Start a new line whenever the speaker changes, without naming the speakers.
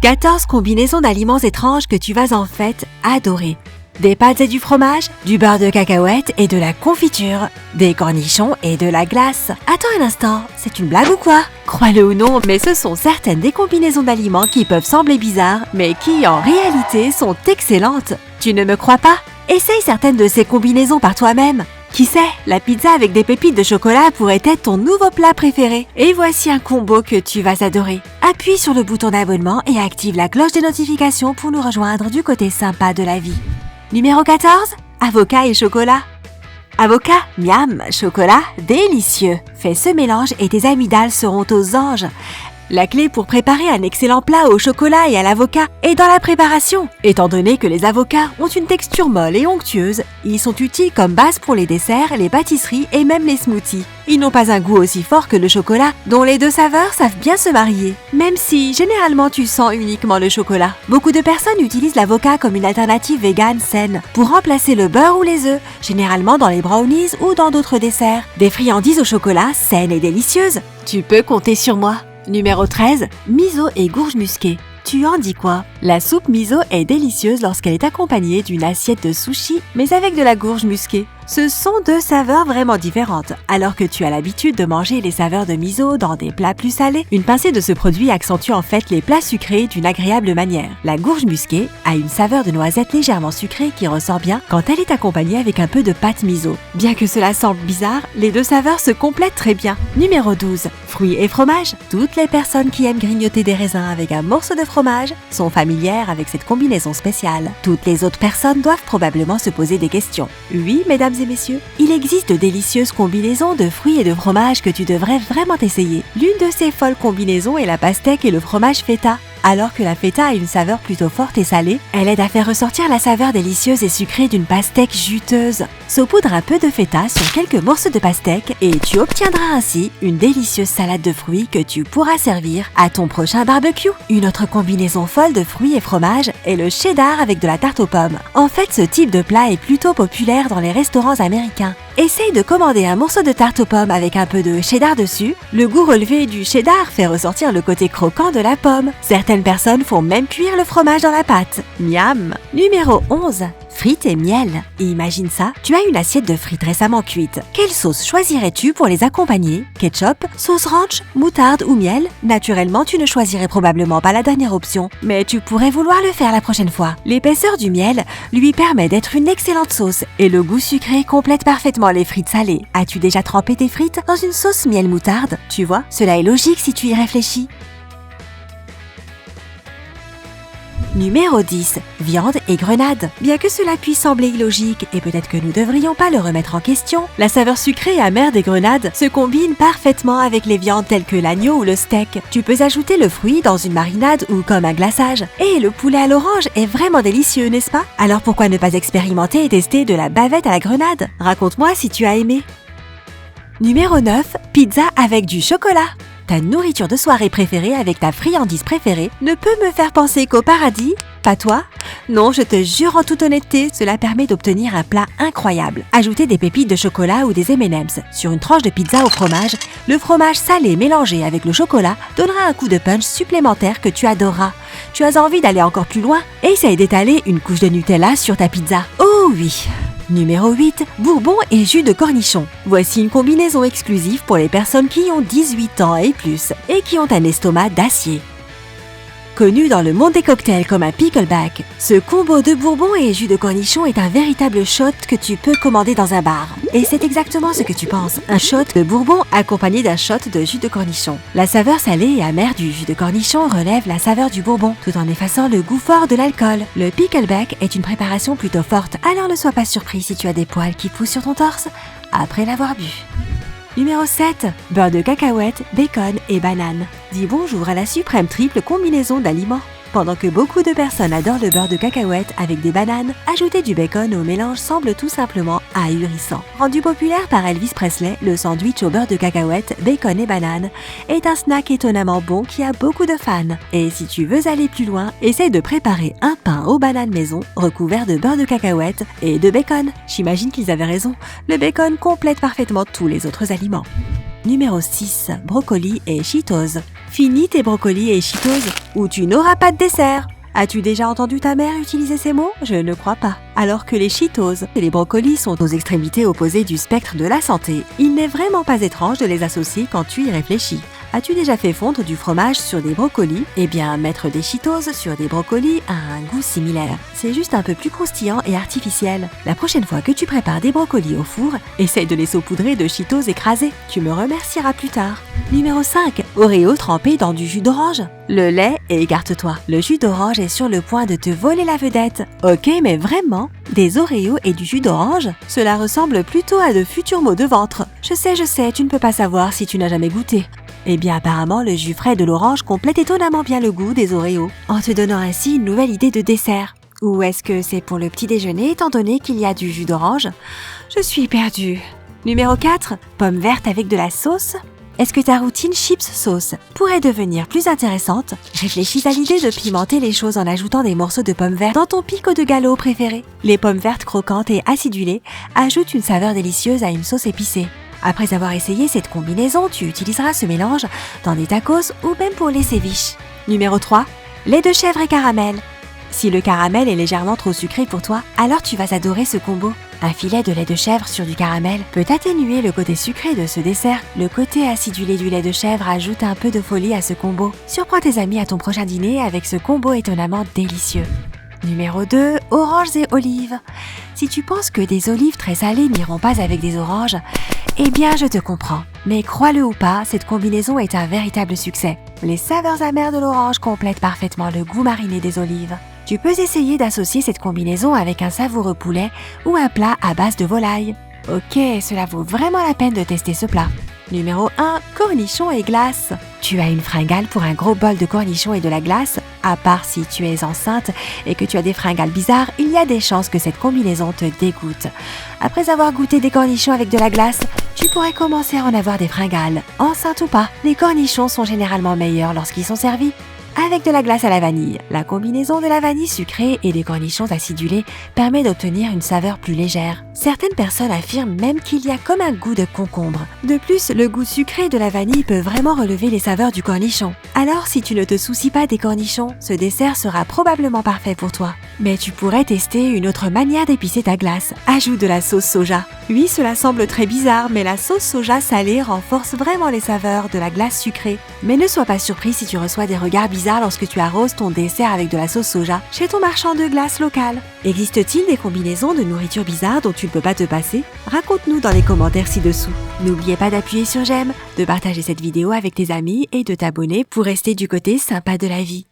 14 combinaisons d'aliments étranges que tu vas en fait adorer. Des pâtes et du fromage, du beurre de cacahuète et de la confiture, des cornichons et de la glace. Attends un instant, c'est une blague ou quoi? Crois-le ou non, mais ce sont certaines des combinaisons d'aliments qui peuvent sembler bizarres, mais qui en réalité sont excellentes. Tu ne me crois pas? Essaye certaines de ces combinaisons par toi-même. Qui sait, la pizza avec des pépites de chocolat pourrait être ton nouveau plat préféré. Et voici un combo que tu vas adorer. Appuie sur le bouton d'abonnement et active la cloche des notifications pour nous rejoindre du côté sympa de la vie. Numéro 14, avocat et chocolat. Avocat, miam, chocolat, délicieux. Fais ce mélange et tes amygdales seront aux anges. La clé pour préparer un excellent plat au chocolat et à l'avocat est dans la préparation. Étant donné que les avocats ont une texture molle et onctueuse, ils sont utiles comme base pour les desserts, les pâtisseries et même les smoothies. Ils n'ont pas un goût aussi fort que le chocolat, dont les deux saveurs savent bien se marier. Même si, généralement, tu sens uniquement le chocolat. Beaucoup de personnes utilisent l'avocat comme une alternative végane saine pour remplacer le beurre ou les œufs, généralement dans les brownies ou dans d'autres desserts. Des friandises au chocolat saines et délicieuses. Tu peux compter sur moi. Numéro 13, miso et gourge musquée. Tu en dis quoi? La soupe miso est délicieuse lorsqu'elle est accompagnée d'une assiette de sushi, mais avec de la gourge musquée. Ce sont deux saveurs vraiment différentes. Alors que tu as l'habitude de manger les saveurs de miso dans des plats plus salés, une pincée de ce produit accentue en fait les plats sucrés d'une agréable manière. La gourge musquée a une saveur de noisette légèrement sucrée qui ressort bien quand elle est accompagnée avec un peu de pâte miso. Bien que cela semble bizarre, les deux saveurs se complètent très bien. Numéro 12, fruits et fromage. Toutes les personnes qui aiment grignoter des raisins avec un morceau de fromage sont familières avec cette combinaison spéciale. Toutes les autres personnes doivent probablement se poser des questions. Oui, mesdames et messieurs, il existe de délicieuses combinaisons de fruits et de fromage que tu devrais vraiment essayer. L'une de ces folles combinaisons est la pastèque et le fromage feta. Alors que la feta a une saveur plutôt forte et salée, elle aide à faire ressortir la saveur délicieuse et sucrée d'une pastèque juteuse. Saupoudre un peu de feta sur quelques morceaux de pastèque et tu obtiendras ainsi une délicieuse salade de fruits que tu pourras servir à ton prochain barbecue. Une autre combinaison folle de fruits et fromage est le cheddar avec de la tarte aux pommes. En fait, ce type de plat est plutôt populaire dans les restaurants américains. Essaye de commander un morceau de tarte aux pommes avec un peu de cheddar dessus. Le goût relevé du cheddar fait ressortir le côté croquant de la pomme. Certaines personnes font même cuire le fromage dans la pâte. Miam! Numéro 11. Frites et miel. Et imagine ça, tu as une assiette de frites récemment cuites. Quelle sauce choisirais-tu pour les accompagner? Ketchup, sauce ranch, moutarde ou miel? Naturellement, tu ne choisirais probablement pas la dernière option, mais tu pourrais vouloir le faire la prochaine fois. L'épaisseur du miel lui permet d'être une excellente sauce et le goût sucré complète parfaitement les frites salées. As-tu déjà trempé tes frites dans une sauce miel moutarde? Tu vois, cela est logique si tu y réfléchis. Numéro 10. Viande et grenade. Bien que cela puisse sembler illogique et peut-être que nous devrions pas le remettre en question, la saveur sucrée et amère des grenades se combine parfaitement avec les viandes telles que l'agneau ou le steak. Tu peux ajouter le fruit dans une marinade ou comme un glaçage. Et le poulet à l'orange est vraiment délicieux, n'est-ce pas? Alors pourquoi ne pas expérimenter et tester de la bavette à la grenade? Raconte-moi si tu as aimé. Numéro 9. Pizza avec du chocolat. Ta nourriture de soirée préférée avec ta friandise préférée ne peut me faire penser qu'au paradis? Pas toi? Non, je te jure en toute honnêteté, cela permet d'obtenir un plat incroyable. Ajoutez des pépites de chocolat ou des M&M's sur une tranche de pizza au fromage. Le fromage salé mélangé avec le chocolat donnera un coup de punch supplémentaire que tu adoreras. Tu as envie d'aller encore plus loin? Essaye d'étaler une couche de Nutella sur ta pizza. Oh oui! Numéro 8. Bourbon et jus de cornichon. Voici une combinaison exclusive pour les personnes qui ont 18 ans et plus et qui ont un estomac d'acier. Connu dans le monde des cocktails comme un pickleback, ce combo de bourbon et jus de cornichon est un véritable shot que tu peux commander dans un bar. Et c'est exactement ce que tu penses, un shot de bourbon accompagné d'un shot de jus de cornichon. La saveur salée et amère du jus de cornichon relève la saveur du bourbon, tout en effaçant le goût fort de l'alcool. Le pickleback est une préparation plutôt forte, alors ne sois pas surpris si tu as des poils qui poussent sur ton torse après l'avoir bu. Numéro 7. Beurre de cacahuète, bacon et banane. Dis bonjour à la suprême triple combinaison d'aliments. Pendant que beaucoup de personnes adorent le beurre de cacahuète avec des bananes, ajouter du bacon au mélange semble tout simplement ahurissant. Rendu populaire par Elvis Presley, le sandwich au beurre de cacahuète, bacon et banane est un snack étonnamment bon qui a beaucoup de fans. Et si tu veux aller plus loin, essaye de préparer un pain aux bananes maison recouvert de beurre de cacahuète et de bacon. J'imagine qu'ils avaient raison, le bacon complète parfaitement tous les autres aliments. Numéro 6. Brocoli et Cheetos. Fini tes brocolis et Cheetos ou tu n'auras pas de dessert. As-tu déjà entendu ta mère utiliser ces mots? Je ne crois pas. Alors que les Cheetos et les brocolis sont aux extrémités opposées du spectre de la santé, il n'est vraiment pas étrange de les associer quand tu y réfléchis. As-tu déjà fait fondre du fromage sur des brocolis? Eh bien, mettre des Cheetos sur des brocolis a un goût similaire. C'est juste un peu plus croustillant et artificiel. La prochaine fois que tu prépares des brocolis au four, essaye de les saupoudrer de Cheetos écrasés. Tu me remercieras plus tard. Numéro 5. Oreo trempé dans du jus d'orange. Le lait, écarte-toi. Le jus d'orange est sur le point de te voler la vedette. Ok, mais vraiment? Des Oreos et du jus d'orange? Cela ressemble plutôt à de futurs maux de ventre. Je sais, tu ne peux pas savoir si tu n'as jamais goûté. Eh bien apparemment, le jus frais de l'orange complète étonnamment bien le goût des Oreos, en te donnant ainsi une nouvelle idée de dessert. Ou est-ce que c'est pour le petit déjeuner étant donné qu'il y a du jus d'orange? Je suis perdue. Numéro 4. Pommes vertes avec de la sauce? Est-ce que ta routine chips sauce pourrait devenir plus intéressante? Réfléchis à l'idée de pimenter les choses en ajoutant des morceaux de pommes vertes dans ton pico de galop préféré. Les pommes vertes croquantes et acidulées ajoutent une saveur délicieuse à une sauce épicée. Après avoir essayé cette combinaison, tu utiliseras ce mélange dans des tacos ou même pour les ceviches. Numéro 3. Lait de chèvre et caramel. Si le caramel est légèrement trop sucré pour toi, alors tu vas adorer ce combo. Un filet de lait de chèvre sur du caramel peut atténuer le côté sucré de ce dessert. Le côté acidulé du lait de chèvre ajoute un peu de folie à ce combo. Surprends tes amis à ton prochain dîner avec ce combo étonnamment délicieux. Numéro 2. Oranges et olives. Si tu penses que des olives très salées n'iront pas avec des oranges, eh bien je te comprends. Mais crois-le ou pas, cette combinaison est un véritable succès. Les saveurs amères de l'orange complètent parfaitement le goût mariné des olives. Tu peux essayer d'associer cette combinaison avec un savoureux poulet ou un plat à base de volaille. Ok, cela vaut vraiment la peine de tester ce plat. Numéro 1. Cornichons et glace. Tu as une fringale pour un gros bol de cornichons et de la glace? À part si tu es enceinte et que tu as des fringales bizarres, il y a des chances que cette combinaison te dégoûte. Après avoir goûté des cornichons avec de la glace, tu pourrais commencer à en avoir des fringales. Enceinte ou pas, les cornichons sont généralement meilleurs lorsqu'ils sont servis avec de la glace à la vanille. La combinaison de la vanille sucrée et des cornichons acidulés permet d'obtenir une saveur plus légère. Certaines personnes affirment même qu'il y a comme un goût de concombre. De plus, le goût sucré de la vanille peut vraiment relever les saveurs du cornichon. Alors, si tu ne te soucies pas des cornichons, ce dessert sera probablement parfait pour toi. Mais tu pourrais tester une autre manière d'épicer ta glace. Ajoute de la sauce soja. Oui, cela semble très bizarre, mais la sauce soja salée renforce vraiment les saveurs de la glace sucrée. Mais ne sois pas surpris si tu reçois des regards bizarres lorsque tu arroses ton dessert avec de la sauce soja chez ton marchand de glace local. Existe-t-il des combinaisons de nourriture bizarres dont tu ne peux pas te passer? Raconte-nous dans les commentaires ci-dessous. N'oubliez pas d'appuyer sur j'aime, de partager cette vidéo avec tes amis et de t'abonner pour rester du côté sympa de la vie.